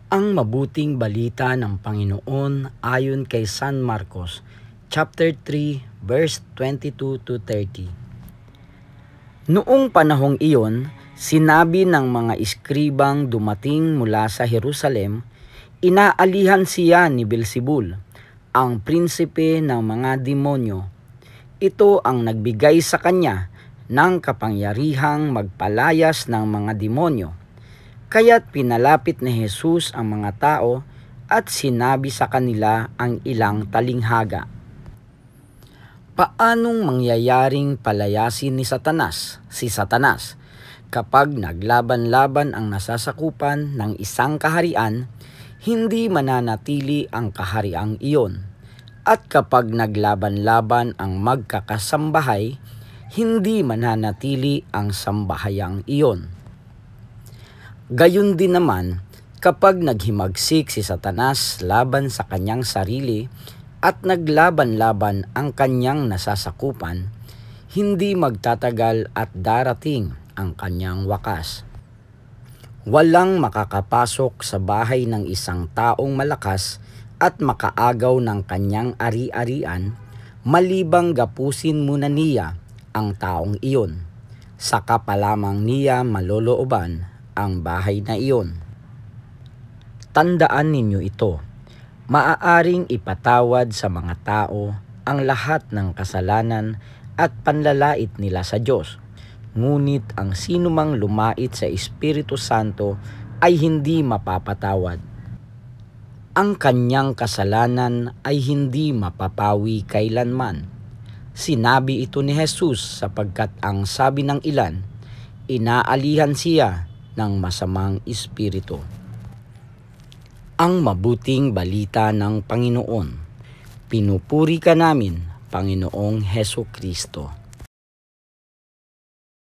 Ang mabuting balita ng Panginoon ayon kay San Marcos, chapter 3, verse 22 to 30. Noong panahong iyon, sinabi ng mga iskribang dumating mula sa Jerusalem, inaalihan siya ni Beelzebul, ang prinsipe ng mga demonyo. Ito ang nagbigay sa kanya ng kapangyarihang magpalayas ng mga demonyo. Kaya't pinalapit ni Jesus ang mga tao at sinabi sa kanila ang ilang talinghaga. Paanong mangyayaring palayasin ni si Satanas, kapag naglaban-laban ang nasasakupan ng isang kaharian, hindi mananatili ang kahariang iyon. At kapag naglaban-laban ang magkakasambahay, hindi mananatili ang sambahayang iyon. Gayon din naman, kapag naghimagsik si Satanas laban sa kanyang sarili at naglaban-laban ang kanyang nasasakupan, hindi magtatagal at darating ang kanyang wakas. Walang makakapasok sa bahay ng isang taong malakas at makaagaw ng kanyang ari-arian, malibang gapusin muna niya ang taong iyon. Saka pa lamang niya malolooban ang bahay na iyon. Tandaan ninyo ito, maaaring ipatawad sa mga tao ang lahat ng kasalanan at panlalait nila sa Diyos, ngunit ang sinumang lumait sa Espiritu Santo ay hindi mapapatawad. Ang kanyang kasalanan ay hindi mapapawi kailanman. Sinabi ito ni Jesus sapagkat ang sabi ng ilan, inaalihan siya ng masamang espiritu. Ang mabuting balita ng Panginoon. Pinupuri ka namin, Panginoong Hesukristo.